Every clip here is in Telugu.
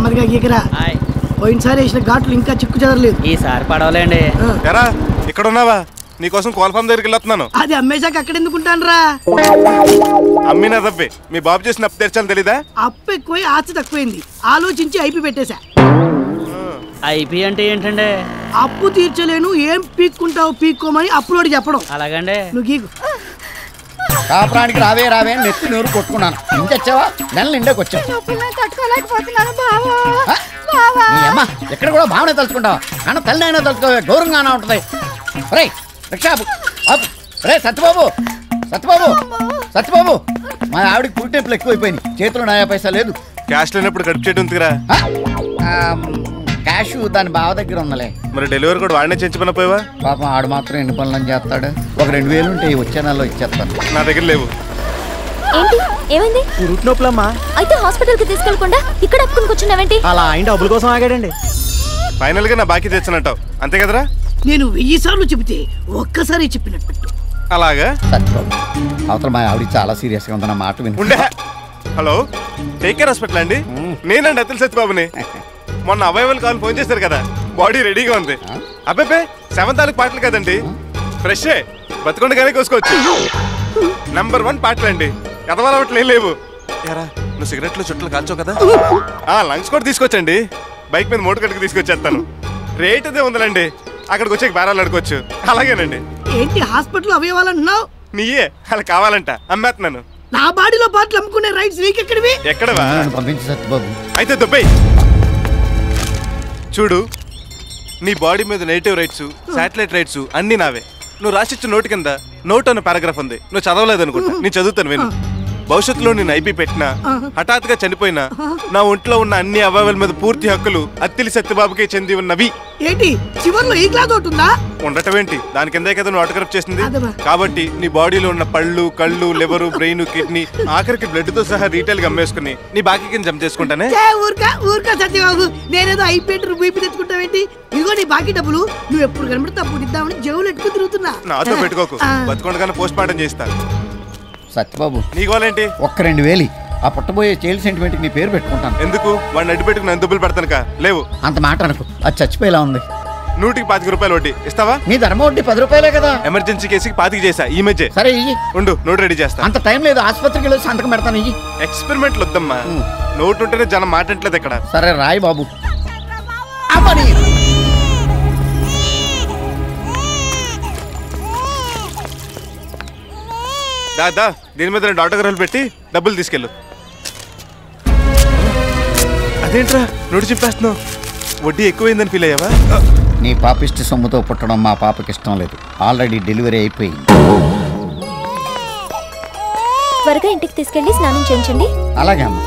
నెమ్మదిగా గీకరా. పోయినసారి వేసిన ఘాట్లు ఇంకా చిక్కు చెదరలేదు. ఈసారి పడవలేండి. ఇక్కడ ఉన్నావా? నీకోసం కోల్ఫామ్ దగ్గరికి వెళ్తున్నాను. అది అమ్మేశాక అక్కడ ఎందుకుంటాను రా. అమ్మినా తప్పే. మీ బాబు చేసిన అప్పు తెచ్చాను తెలీదా? అప్పు ఎక్కువై ఆస్తి తక్కువైంది. ఆలోచించి ఐపీ పెట్టేశా. ఐపీ అంటే ఏంటండి? అప్పు తీర్చలేను, ఏం పీక్కుంటావు పీక్కోమని అప్పులోడి చెప్పడం. అలాగండి. నువ్వు గీకు. కాపురానికి రావే రావే అని నెత్తి నూరు కొట్టుకున్నాను. ఇంకొచ్చావా? నెల నిండాకి వచ్చావు. అమ్మ ఎక్కడ కూడా భావన తలుచుకుంటావా? కానీ తల్లి అయినా తలుచుకోవే, గౌరవంగానే ఉంటుంది. రే రిక్షా రే సత్యబాబు సత్యబాబు సత్యబాబు, మా ఆవిడికి పుట్టినప్పుడు ఎక్కువైపోయింది. చేతిలో 90 పైసా లేదు. క్యాష్ లేనప్పుడు గడుపు చేయడం ఉందిరా. క్యాష్ దాని బావ దగ్గర ఉన్నలే. మరి డెలివరీ కూడా వాడినే చేయించమని పోయావా? పాపం ఆడు మాత్రం ఎన్ని పనులని చేస్తాడు. ఒక 2000 ఉంటే వచ్చే నెలలో ఇచ్చేస్తాను. నా దగ్గర లేవు. ఏంటి ఏమైంది? రూట్ నొప్పులమ్మా. అయితే హాస్పిటల్ కి తీసుకెళ్ళకుండా ఇక్కడ అప్పుకుని కూర్చున్నావేంటి? అలా ఆయన డబ్బుల కోసం ఆగాడండి. ఫైనల్ గా నా బాకీ తెచ్చినట్టావు అంతే కదరా? నేను 1000 సార్లు చెబితే ఒక్కసారి చెప్పినట్టు. అలాగా? సత్యబాబు అవతల మా ఆవిడ చాలా సీరియస్ గా ఉందన్న మాట విను. హలో, టేక్ కేర్ హాస్పిటల్ అండి. నేనండి అతుల్ సత్యబాబుని. మొన్న అవైవల్ కాల్ ఫోన్ చేశారు కదా, బాడీ రెడీగా ఉంది. అబ్బాయి 7 తారీఖు పాటలు కదండి, ఫ్రెష్ బతుకుండగానే కోసుకోవచ్చు. నంబర్ 1 పాటలు అండి. ఎదవాలవట్లు ఏం లేవు. యారా నువ్వు సిగరెట్లు చుట్టలు కాల్చావు కదా, లంగ్స్ కూడా తీసుకొచ్చండి. బైక్ మీద మూట కట్టుకు తీసుకొచ్చేస్తాను. రేట్ అదే ఉందండి, అక్కడికి వచ్చే బేరాలు అడుకోవచ్చు. అలాగేనండి. ఏంటి హాస్పిటల్ అవయవాలన్నావు? నీయే అలా కావాలంట, అమ్మేస్తున్నాను. నా బాడీలో పాటలు అమ్ముకునే రైట్స్ నీకెక్కడివి? ఎక్కడవా? పంపించు సత్యబాబు. అయితే దుబ్బై చూడు, నీ బాడీ మీద నెగిటివ్ రైట్స్, శాటిలైట్ రైట్స్ అన్ని నావే. నువ్వు రాసిచ్చిన నోటు కింద నోట్ అన్న పారాగ్రాఫ్ ఉంది. నువ్వు చదవలేదు అనుకుంటా, నేను చదువుతాను విను. భవిష్యత్తులో నేను ఐపీ పెట్టినా, హఠాత్తుగా చనిపోయినా, నా ఒంట్లో ఉన్న అన్ని అవయవాల మీద పూర్తి హక్కులు అత్తిలి సత్యబాబుకే చెంది ఉన్నవి. ఏంటి చివర్లో ఈ క్లాస్ ఒకటి ఉందా? ఉండటం ఏంటి, దాని కిందే కదా నువ్వు ఆటోగ్రాఫ్ చేసింది. కాబట్టి నీ బాడీలో ఉన్న పళ్ళు, కళ్ళు, లివరు, బ్రెయిన్, కిడ్నీ, ఆఖరికి బ్లడ్ తో సహా రీటైల్ గా అమ్మేసుకుని నీ బాకీ కింద జమ చేసుకుంటానే. ఊరుకా సత్యబాబు, నేనేదో ఐపీ బీపీ తెచ్చుకుంటావేంటి? ఇదిగో నీ బాకీ డబ్బులు. నువ్వు ఎప్పుడు కనబడితే అప్పుడు ఇద్దామని జేబులు ఎట్టుకుని తిరుగుతున్నా. నాతో పెట్టుకోకు, బతుకుండగానే పోస్ట్ మార్టం చేస్తా. సత్యబాబు నీకోవాలేంటి? ఒక్క 2000 ఆ పుట్టబోయే చైల్డ్ సెంటిమెంట్ నీ పేరు పెట్టుకుంటాను. ఎందుకు? వాడిని అడ్డు పెట్టుకుని ఎంత దుబ్బులు పెడతానుక లేవు. అంత మాట అనుకో, అది చచ్చిపోయేలా ఉంది. 125 రూపాయలు వడ్డీ ఇస్తావా? నీ ధర్మ వడ్డీ 10 రూపాయలే కదా. ఎమర్జెన్సీ కేసుకి 25 చేసా ఈ మధ్య. సరే ఇయ్యి. ఉండు, నోట్ రెడీ చేస్తా. అంత టైం లేదు, ఆసుపత్రికి వెళ్ళి సంతకం పెడతాను. ఇయ్యి. ఎక్స్పెరిమెంట్లు వద్దమ్మా, నోట్ ఉంటేనే జనం మాట్లాడలేదు ఇక్కడ. సరే రాయి బాబు. దాదా దీని మీద 2 ఆటోగ్రాఫ్లు పెట్టి డబ్బులు తీసుకెళ్ళు. అదేంట్రా నోటి చెప్పేస్తున్నావు? వడ్డీ ఎక్కువైందని ఫీల్ అయ్యావా? నీ పాపిష్టి సొమ్ముతో పుట్టడం మా పాపకి ఇష్టం లేదు. ఆల్రెడీ డెలివరీ అయిపోయింది. త్వరగా ఇంటికి తీసుకెళ్ళి స్నానం చేయించండి. అలాగే అమ్మ.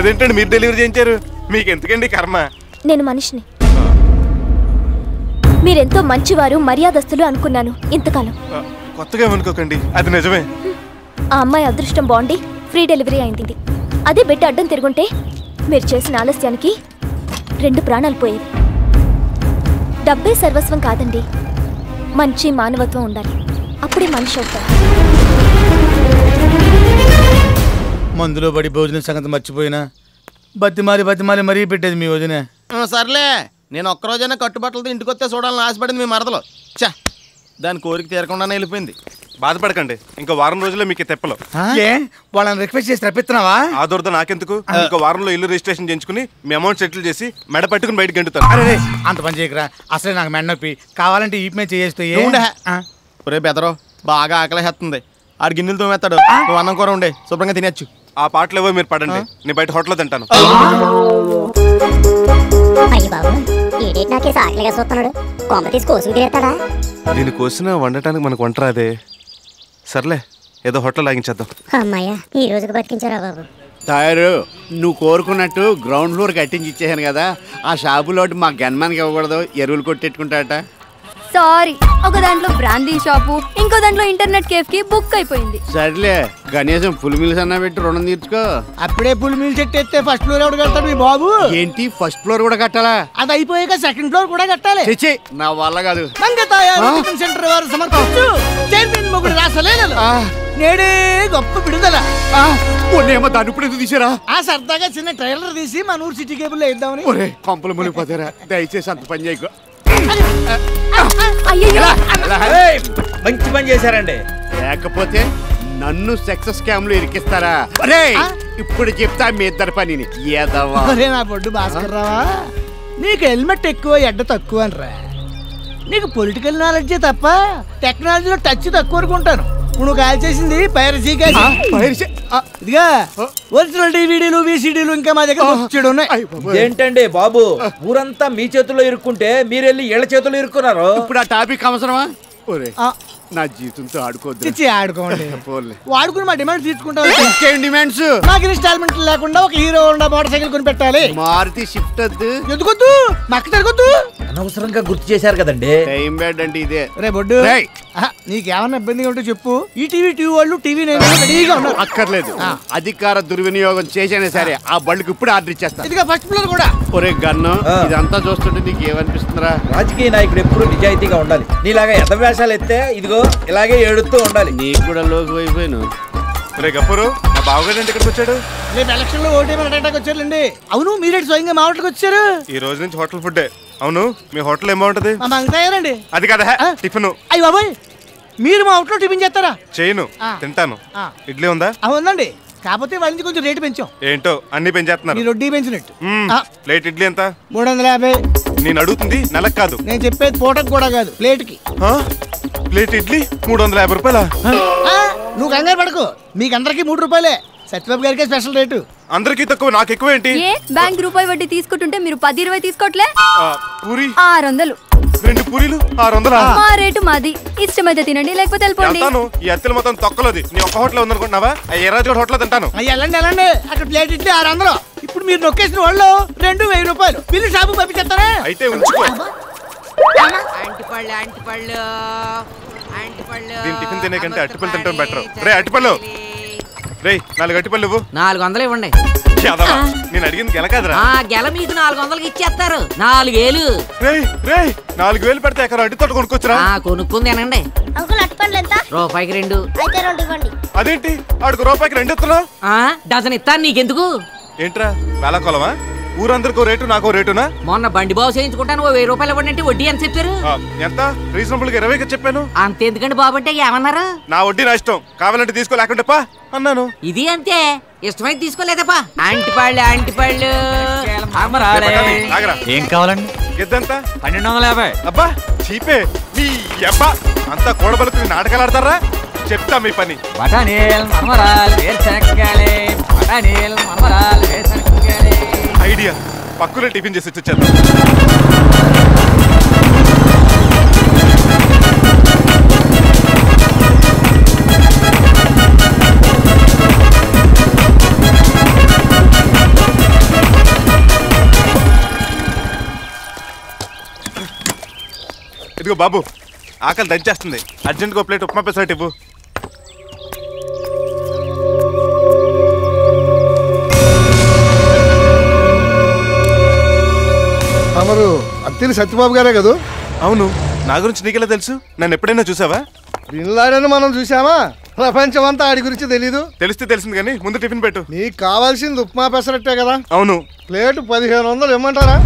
అదేంటండి మీరు డెలివరీ చేయించారు? మీకు ఎందుకండి కర్మ? నేను మనిషిని. మీరెంతో మంచివారు, మర్యాదస్తులు అనుకున్నాను ఇంతకాలం. కొత్తగా ఏమనుకోకండి, అది నిజమే. ఆ అమ్మాయి అదృష్టం బాగుండి ఫ్రీ డెలివరీ అయింది. అదే బిడ్డ అడ్డం తిరుగుంటే మీరు చేసిన ఆలస్యానికి 2 ప్రాణాలు పోయేవి. డబ్బే సర్వస్వం కాదండి, మంచి మానవత్వం ఉండాలి. అప్పుడే మనిషి అవుతారు. మందులో పడి భోజనం సంగతి మర్చిపోయినా బతిమాలి మరీ పెట్టేది మీ వదిన. సర్లే, నేను ఒక్కరోజైనా కట్టుబట్టలతో ఇంటికి వస్తే చూడాలని ఆశపడింది మీ మరదలు. చా, దాని కోరిక తీరకుండానే వెళ్ళిపోయింది. బాధపడకండి, ఇంకో వారం రోజుల్లో మీకు తెప్పలు. వాళ్ళని రిక్వెస్ట్ చేసి రప్పిస్తున్నావా? ఆ దొరద నాకెందుకు? ఇంకో వారంలో ఇల్లు రిజిస్ట్రేషన్ చేయించుకుని మీ అమౌంట్ సెటిల్ చేసి మెడ పట్టుకుని బయటకు గంటుతాను. అరే అంత పని చేయకరా, అసలే నాకు మెడ నొప్పి. కావాలంటే ఈ మీద చేస్తే ఒరే బెదరో, బాగా ఆకలేస్తుంది. ఆడు గిన్నెలు తోమేస్తాడు, నువ్వు అన్నం కూర ఉండే శుభ్రంగా తినచ్చు. ఆ పాటలు ఏవో మీరు పడండి, నేను బయట హోటల్లో తింటాను. దీని కోసిన వండటానికి మనకు వంట రాదే. సర్లే, ఏదో హోటల్ లాగించేద్దాం. అమ్మాయ్యా, ఈ రోజుకి బతికించారా బాబు. తయారు నువ్వు కోరుకున్నట్టు గ్రౌండ్ ఫ్లోర్ కట్టించి ఇచ్చేసాను కదా. ఆ షాపులోటి మా గన్మాన్కి ఇవ్వకూడదు, ఎరువులు కొట్టెట్టుకుంటాట. సారీ, ఒక దాంట్లో బ్రాందీ షాపు, ఇంకో దాంట్లో ఇంటర్నెట్ కేఫ్ కి బుక్ అయిపోయింది. సర్లే, కనీసం ఫుల్ మీల్స్ అన్నా పెట్టి రుణం తీర్చుకో. అప్పుడే ఫుల్ మీల్స్ ఎట్టేస్తే ఫస్ట్ ఫ్లోర్ ఎవడు కడతాడు మీ బాబు? ఏంటి ఫస్ట్ ఫ్లోర్ కూడా కట్టాలా? అది అయిపోయాక సెకండ్ ఫ్లోర్ కూడా కట్టాలి. తెచ్చి నా వల్ల కాదు. సెంటర్ వారు సమర్థించు చైర్మన్ మొగుడు రాసలేదు. నేడే గొప్ప విడుదల. ఏమో దాన్ని ఇప్పుడు ఎందుకు తీసారా? ఆ సరదాగా చిన్న ట్రైలర్ తీసి మన ఊరు సిటీ కేబుల్ లో ఇద్దామని. ఒరే కొంపలు మునిగిపోతారా, దయచేసి అంత పని చేయకు. మంచి పని చేశారండి. లేకపోతే నన్ను సెక్స్ స్కామ్ లో ఇరికిస్తారా? ఇప్పుడు చెప్తా మీ ఇద్దరు పనిని. నా బొడ్డు భాస్కర్ రావా, నీకు హెల్మెట్ ఎక్కువ ఎడ్డ తక్కువ అనరా. నీకు పొలిటికల్ నాలెడ్జే తప్ప టెక్నాలజీలో టచ్ తక్కువ అనుకుంటాను. నువ్వు కాల్ చేసింది పైరసీ. ఇదిగా ఒరిజినల్ డివిడీలు VCDలు ఇంకా మా దగ్గర ఉన్నాయి. ఏంటండి బాబు, ఊరంతా మీ చేతుల్లో ఇరుక్కుంటే మీరెళ్ళి ఇళ్ల చేతుల్లో ఇరుక్కున్నారు. ఇప్పుడు ఆ టాపిక్ అవసరమా? నా జీవితంతో ఆడుకోవద్దు. ఆడుకోండి, వాడుకుని మా డిమాండ్ తీసుకుంటాం. ఇంకేం డిమాండ్స్? నాకు ఇన్స్టాల్మెంట్ లేకుండా ఒక హీరో హోండా మోటార్ సైకిల్ కొని పెట్టాలి. మారుతి షిఫ్ట్ వద్దు. ఎందుకొద్దు? మక్క తిరగొద్దు. అనవసరంగా గుర్తు చేశారు కదండి. టైం బ్యాడ్ అంటే ఇదే. రే బొడ్డు, నీకేమన్నా ఇబ్బందిగా ఉంటే చెప్పు. ఈ టీవీ వాళ్ళు టీవీ రెడీగా ఉన్నారు. అక్కర్లేదు, అధికార దుర్వినియోగం చేసేనే సరే ఆ బళ్ళకి ఇప్పుడు ఆర్డర్ ఇచ్చేస్తా. ఇదిగా ఫస్ట్ ఫ్లోర్ కూడా. ఒరే గన్ను, ఇదంతా చూస్తుంటే నీకు ఏమనిపిస్తుందిరా? రాజకీయ నాయకుడు ఎప్పుడు నిజాయితీగా ఉండాలి. నీలాగా ఎద వేషాలు ఎత్తే ఇదిగో ఇలాగే ఏడుతూ ఉండాలి. నీకు కూడా లోకి అయిపోయాను. రే గప్పరు, నా బావగారు ఇక్కడికి వచ్చాడు. రేపు ఎలక్షన్ లో ఓటేమని వచ్చారండి. అవును, మీరేంటి స్వయంగా మా హోటల్కి వచ్చారు? ఈ రోజు నుంచి హోటల్ ఫుడ్డే. అవును, మీ హోటల్ ఏం బాగుంటది? మా మంగతాయారండి. అది కదా టిఫిన్. అయ్యి బాబాయ్, మీరు మా హోటల్లో టిఫిన్ చేస్తారా? చేయను, తింటాను. ఇడ్లీ ఉందా? ఉందండి, కాకపోతే వాళ్ళ నుంచి కొంచెం రేటు పెంచాం. ఏంటో అన్ని పెంచేస్తున్నారు. మీరు వడ్డీ పెంచినట్టు. ప్లేట్ ఇడ్లీ ఎంత? 350. నేను అడుగుతుంది నెలకు కాదు, నేను చెప్పేది పూటకు కూడా కాదు, ప్లేట్ కి. ప్లేట్ ఇడ్లీ 350 రూపాయలా? నువ్వు కంగారు పడకు, మీకు అందరికి 3 రూపాయలే. సత్యబాబు గారికి స్పెషల్ రేటు. అందరికి తక్కువ, నాకు ఎక్కువ ఏంటి? బ్యాంక్ రూపాయి వడ్డీ తీసుకుంటుంటే మీరు 10-20 తీసుకోవట్లే? పూరి 600. 2 పూరీలు 600. మా రేటు మాది, ఇష్టమైతే తినండి లేకపోతే వెళ్ళిపోండి. ఈ అత్తలు మొత్తం తొక్కలోది. నీ ఒక్క హోటల్ ఉందనుకుంటున్నావా? ఏ రాజు హోటల్ తింటాను. వెళ్ళండి వెళ్ళండి, అక్కడ ప్లేట్ ఇడ్లీ 600. ఇప్పుడు మీరు నొక్కేసిన వాళ్ళు 2,000 రూపాయలు బిల్లు షాపు పంపించేస్తారా? అయితే ఉంచుకో. దీని టిఫిన్ తినే కంటే అట్టిపళ్ళు తింటాం బెటర్. రే అట్టిపళ్ళు, రే 4 అట్టిపళ్ళు ఇవ్వు. 400 ఇవ్వండి. నేను అడిగింది గెల కాదురా. గెల మీకు 400కి ఇచ్చేస్తారు. 4000. రే 4000 పెడితే ఎక్కడ అడ్డి తోట కొనుక్కొచ్చురా. కొనుక్కుంది అనండి. రూపాయికి 2. అదేంటి ఆడుకు రూపాయికి 2 ఇస్తున్నావు? డజన్ ఇస్తాను, నీకెందుకు? ఏంట్రా వేళ కొలమా? ఊరందరికో రేటు నాకో రేటునా? మొన్న బండి బాబు చేయించుకుంటాను 1000 రూపాయలు ఇవ్వండి. వడ్డీ ఎంత చెప్పారు? ఎంత? రీజనబుల్ గా 20కి చెప్పాను. అంతెందుకండి బాబు అంటే ఏమన్నారు? నా వడ్డీ నా ఇష్టం, కావాలంటే తీసుకో లేకుంటే పా అన్నాను. ఇది అంతే, ఇష్టమైతే తీసుకోలేదప్పా. అంటిపళ్ళు ఏం కావాలండి? గిద్దంతా 1250. అబ్బా చీపే నీ అబ్బా, అంతా కూడబలుకుని నాటకాలు ఆడతారా? చెప్తా మీ పని. ఐడియా, పక్కనే టిఫిన్ చేసి వచ్చేద్దాం. ఇదిగో బాబు, ఆకలి దంచేస్తుంది. అర్జెంట్గా ఒక ప్లేట్ ఉప్మా పెసరట్టు ఇవ్వు. తమరు అత్తిలి సత్యబాబు గారే కదా? అవును, నా గురించి నీకెలా తెలుసు? నన్ను ఎప్పుడైనా చూసావా? బిన్ లాడెన్ మనం చూసామా? ప్రపంచం అంతా ఆడి గురించి తెలీదు? తెలిస్తే తెలిసింది కానీ ముందు టిఫిన్ పెట్టు. నీకు కావాల్సింది ఉప్మా పెసరట్టే కదా? అవును. ప్లేట్ 1500 ఇమ్మంటారా?